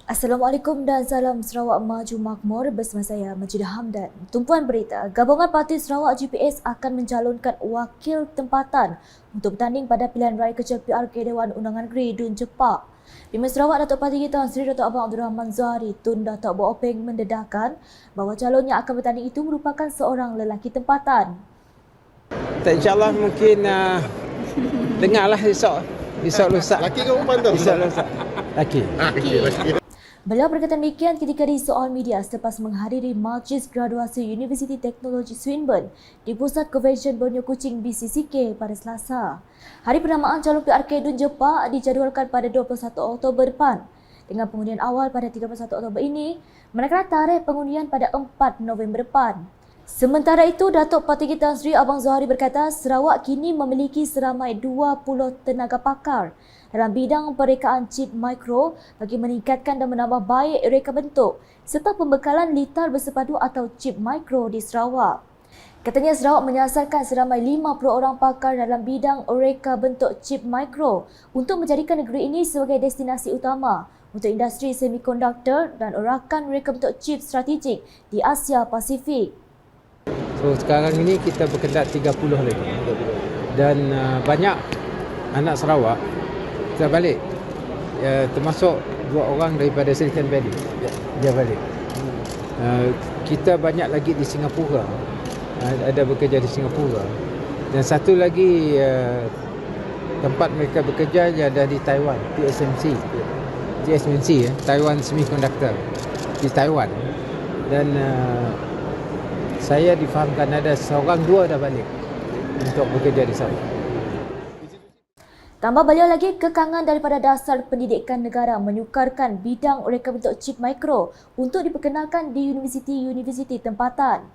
Assalamualaikum dan salam Sarawak Maju Makmur bersama saya Majidah Hamdan. Tumpuan berita, Gabungan Parti Sarawak GPS akan mencalonkan wakil tempatan untuk bertanding pada pilihan raya kecil PRK Dewan Undangan Negeri Dun Jepak. Pimpinan Sarawak Datuk Parti Kita Seri Datuk Abang Abdul Rahman Zahari Tun Datuk Bo Openg mendedahkan bahawa calon yang akan bertanding itu merupakan seorang lelaki tempatan. InsyaAllah mungkin dengarlah esok lusa. Laki ke perempuan tu? Esok lusa. Laki. Beliau berkata demikian ketika disoal media selepas menghadiri Majlis Graduasi Universiti Teknologi Swinburne di Pusat Convention Borneo Kuching BCCK pada Selasa. Hari penamaan calon PRK Dun Jepak dijadualkan pada 21 Oktober depan. Dengan pengundian awal pada 31 Oktober ini, manakala tarikh pengundian pada 4 November depan. Sementara itu, Datuk Parti Kita Seri Abang Zahari berkata Sarawak kini memiliki seramai 20 tenaga pakar dalam bidang perekaan chip mikro bagi meningkatkan dan menambah baik reka bentuk serta pembekalan litar bersepadu atau chip mikro di Sarawak. Katanya Sarawak menyasarkan seramai 50 orang pakar dalam bidang reka bentuk chip mikro untuk menjadikan negeri ini sebagai destinasi utama untuk industri semikonduktor dan rakan reka bentuk chip strategik di Asia Pasifik. So sekarang ini kita berkendak 30 lagi. Dan banyak anak Sarawak dah balik. Termasuk 2 orang daripada Silicon Valley. Dia balik. Kita banyak lagi di Singapura. Ada bekerja di Singapura. Dan satu lagi tempat mereka bekerja ada di Taiwan, TSMC, Taiwan Semiconductor di Taiwan. Dan saya difahamkan ada seorang 2 dah balik untuk bekerja di sana. Tambah beliau lagi, kekangan daripada dasar pendidikan negara menyukarkan bidang reka bentuk chip mikro untuk diperkenalkan di universiti-universiti tempatan.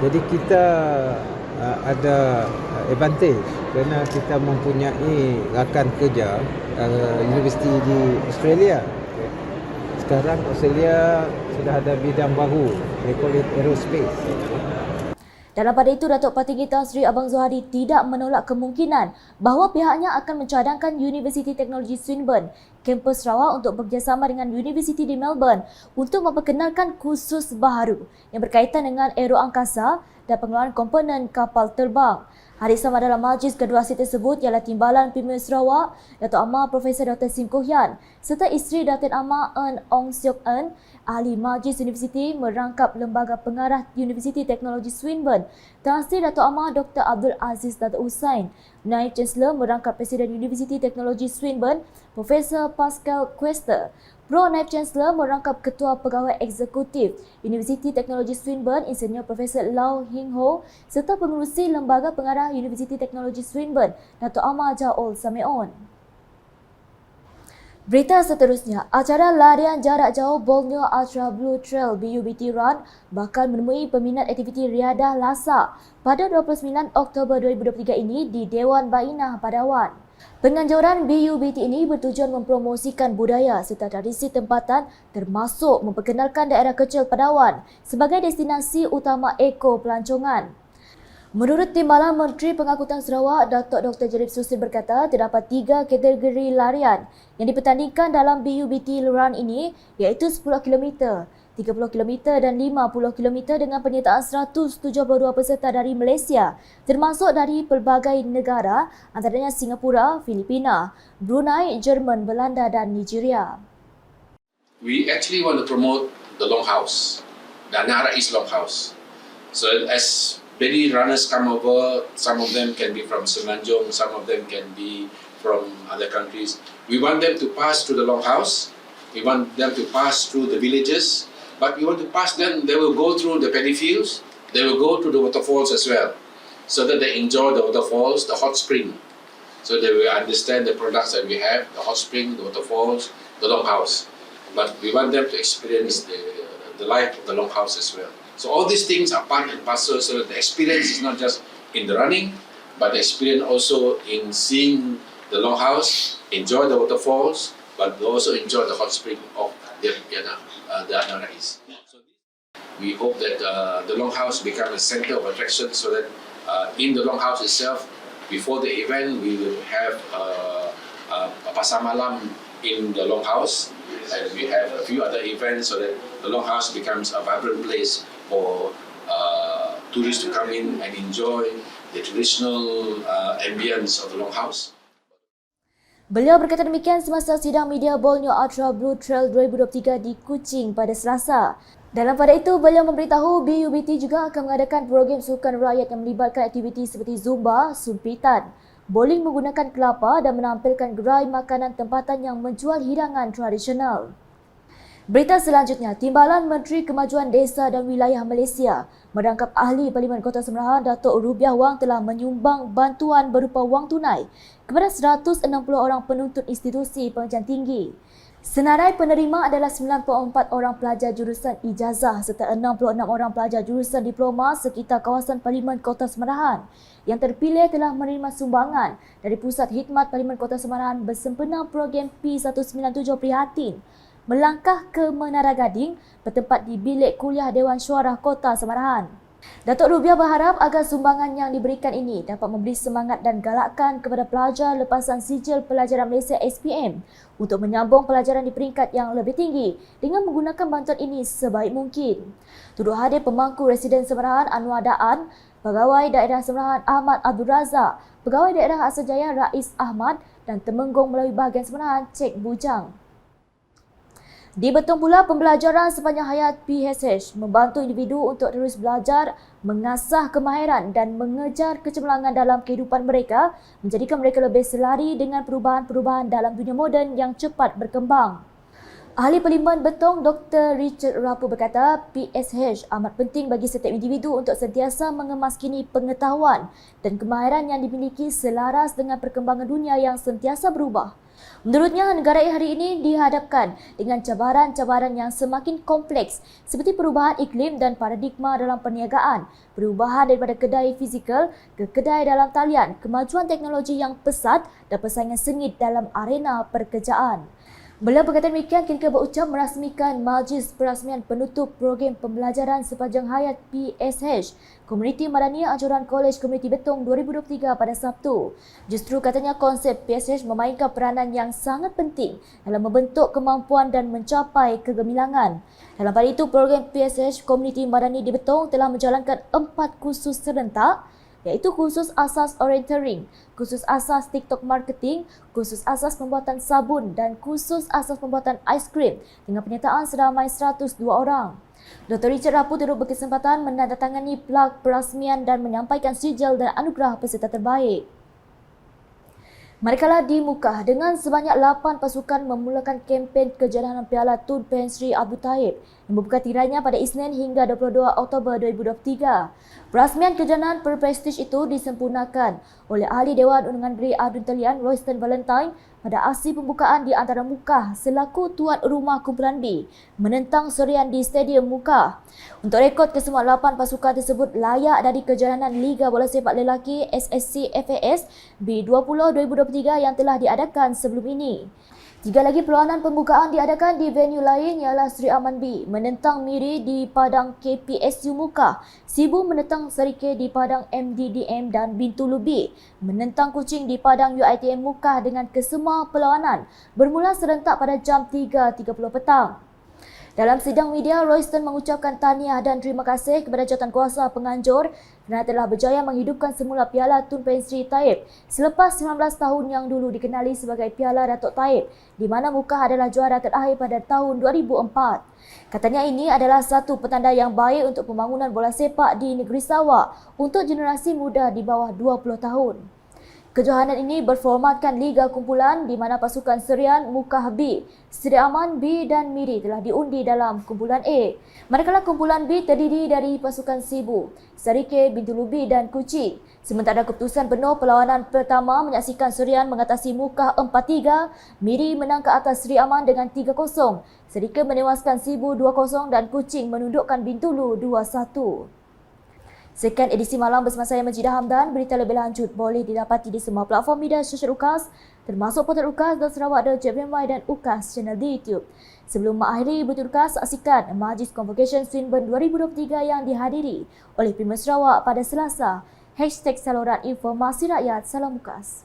Jadi kita ada advantage kerana kita mempunyai rakan kerja universiti di Australia. Sekarang Australia sudah ada bidang baru, they call it aerospace. Dalam pada itu, Datuk Parti Kita Seri Abang Zahari tidak menolak kemungkinan bahawa pihaknya akan mencadangkan Universiti Teknologi Swinburne, kampus Sarawak untuk bekerjasama dengan Universiti di Melbourne untuk memperkenalkan kursus baharu yang berkaitan dengan aeroangkasa dan pengeluaran komponen kapal terbang. Hari sama dalam majlis graduasi tersebut ialah Timbalan Pimpinan Sarawak, Datuk Amar Profesor Dr. Sim Koh Hian serta isteri Datin Amar Eun Ong Siok Eun, Ahli Majlis Universiti merangkap Lembaga Pengarah Universiti Teknologi Swinburne, Tan Sri Datuk Amar Dr. Abdul Aziz Datuk Hussain, Naib Chancellor merangkap Presiden Universiti Teknologi Swinburne, Profesor Pascal Quester, Pro Naib Chancellor merangkap Ketua Pegawai Eksekutif Universiti Teknologi Swinburne, Insinyur Profesor Lau Hing Ho serta Pengerusi Lembaga Pengarah Universiti Teknologi Swinburne, Datuk Amar Jaol Sameon. Berita seterusnya, acara larian jarak jauh Borneo Ultra Blue Trail BUBT Run bakal menemui peminat aktiviti riadah lasak pada 29 Oktober 2023 ini di Dewan Bainah Padawan. Penganjuran BUBT ini bertujuan mempromosikan budaya serta tradisi tempatan termasuk memperkenalkan daerah kecil Padawan sebagai destinasi utama eko pelancongan. Menurut Timbalan Menteri Pengangkutan Sarawak, Datuk Dr. Jalib Susin berkata terdapat 3 kategori larian yang dipertandingkan dalam BUBT Run ini iaitu 10 km, 30 km dan 50 km dengan penyertaan 172 peserta dari Malaysia termasuk dari pelbagai negara antaranya Singapura, Filipina, Brunei, Jerman, Belanda dan Nigeria. We actually want to promote the Longhouse, the Nara East Longhouse. So as many runners come over, some of them can be from Semenanjung, some of them can be from other countries. We want them to pass through the Longhouse, we want them to pass through the villages, but we want to pass them, they will go through the paddy fields, they will go to the waterfalls as well, so that they enjoy the waterfalls, the hot spring. So they will understand the products that we have, the hot spring, the waterfalls, the Longhouse. But we want them to experience the life of the Longhouse as well. So all these things are part and parcel, so that the experience is not just in the running, but the experience also in seeing the Longhouse, enjoy the waterfalls, but also enjoy the hot spring of the Nara East. So we hope that the Longhouse become a center of attraction, so that in the Longhouse itself, before the event, we will have a pasar malam in the Longhouse, and we have a few other events so that the Longhouse becomes a vibrant place for tourists to come in and enjoy the traditional ambience of the Longhouse. Beliau berkata demikian semasa sidang media Borneo Ultra Blue Trail 2023 di Kuching pada Selasa. Dalam pada itu, beliau memberitahu BUBT juga akan mengadakan program sukan rakyat yang melibatkan aktiviti seperti Zumba, sumpitan, bowling menggunakan kelapa dan menampilkan gerai makanan tempatan yang menjual hidangan tradisional. Berita selanjutnya, Timbalan Menteri Kemajuan Desa dan Wilayah Malaysia merangkap Ahli Parlimen Kota Semerahan Datuk Rubiah Wang telah menyumbang bantuan berupa wang tunai kepada 160 orang penuntut institusi pengajian tinggi. Senarai penerima adalah 94 orang pelajar jurusan ijazah serta 66 orang pelajar jurusan diploma sekitar kawasan Parlimen Kota Semerahan. Yang terpilih telah menerima sumbangan dari Pusat Khidmat Parlimen Kota Semerahan bersempena program P197 Prihatin melangkah ke Menara Gading bertempat di Bilik Kuliah Dewan Syuara Kota Semerahan. Datuk Rubiah berharap agar sumbangan yang diberikan ini dapat memberi semangat dan galakan kepada pelajar lepasan Sijil Pelajaran Malaysia SPM untuk menyambung pelajaran di peringkat yang lebih tinggi dengan menggunakan bantuan ini sebaik mungkin. Turut hadir pemangku Residen Semerahan Anwar Daan, Pegawai Daerah Semerahan Ahmad Abdul Razak, Pegawai Daerah Asrajaya Rais Ahmad dan Temenggung melalui bahagian Semerahan Cik Bujang. Di Betong pula, pembelajaran sepanjang hayat PSH membantu individu untuk terus belajar, mengasah kemahiran dan mengejar kecemerlangan dalam kehidupan mereka, menjadikan mereka lebih selari dengan perubahan-perubahan dalam dunia moden yang cepat berkembang. Ahli Parlimen Betong Dr. Richard Rapu berkata, PSH amat penting bagi setiap individu untuk sentiasa mengemaskini pengetahuan dan kemahiran yang dimiliki selaras dengan perkembangan dunia yang sentiasa berubah. Menurutnya, negara hari ini dihadapkan dengan cabaran-cabaran yang semakin kompleks seperti perubahan iklim dan paradigma dalam perniagaan, perubahan daripada kedai fizikal ke kedai dalam talian, kemajuan teknologi yang pesat dan persaingan sengit dalam arena pekerjaan. Beliau berkata demikian ketika berucap merasmikan Majlis Perasmian Penutup Program Pembelajaran Sepanjang Hayat PSH Komuniti Madani Anjuran Kolej Komuniti Betong 2023 pada Sabtu. Justru katanya konsep PSH memainkan peranan yang sangat penting dalam membentuk kemampuan dan mencapai kegemilangan. Dalam pada itu, program PSH Komuniti Madani di Betong telah menjalankan 4 kursus serentak, iaitu kursus asas orienteering, kursus asas TikTok marketing, kursus asas pembuatan sabun dan kursus asas pembuatan aiskrim dengan penyertaan seramai 102 orang. Dr. Richard Rapu turut berkesempatan menandatangani plag perasmian dan menyampaikan sijil dan anugerah peserta terbaik. Manakala di Mukah, dengan sebanyak 8 pasukan memulakan kempen kejalanan Piala Tun Pen Sri Abdul Taib yang membuka tirainya pada Isnin hingga 22 Oktober 2023. Perasmian kejalanan berprestij itu disempurnakan oleh Ahli Dewan Undangan Negeri Adun Talian Royston Valentine pada aksi pembukaan di antara Mukah selaku tuan rumah kumpulan B menentang Surian di Stadium Mukah. Untuk rekod, kesemua 8 pasukan tersebut layak dari kejalanan Liga Bola Sepak Lelaki SSC FAS B20 2023 yang telah diadakan sebelum ini. 3 lagi perlawanan pembukaan diadakan di venue lain ialah Sri Aman B menentang Miri di Padang KPSU Mukah, Sibu menentang Serike di Padang MDDM dan Bintulu B menentang Kuching di Padang UiTM Mukah dengan kesemua perlawanan bermula serentak pada jam 3.30 petang. Dalam sidang media, Royston mengucapkan tahniah dan terima kasih kepada jawatankuasa penganjur kerana telah berjaya menghidupkan semula Piala Tun Pen Sri Taib selepas 19 tahun yang dulu dikenali sebagai Piala Datuk Taib, di mana Mukah adalah juara terakhir pada tahun 2004. Katanya ini adalah satu petanda yang baik untuk pembangunan bola sepak di negeri Sarawak untuk generasi muda di bawah 20 tahun. Kejohanan ini berformatkan Liga Kumpulan di mana pasukan Serian, Mukah B, Sri Aman B dan Miri telah diundi dalam Kumpulan A. Manakala Kumpulan B terdiri dari pasukan Sibu, Serike, Bintulu B dan Kuching. Sementara keputusan penuh perlawanan pertama menyaksikan Serian mengatasi Mukah 4-3, Miri menang ke atas Sri Aman dengan 3-0, Serike menewaskan Sibu 2-0 dan Kuching menundukkan Bintulu 2-1. Sekian edisi malam bersama saya Majidah Hamdan. Berita lebih lanjut boleh didapati di semua platform media sosial UKAS termasuk portal ukas.sarawak.jpmy dan UKAS channel di YouTube. Sebelum mengakhiri berita UKAS, saksikan Majlis Convocation Swinburne 2023 yang dihadiri oleh Primer Sarawak pada Selasa. #Saluran Informasi Rakyat. Salam UKAS.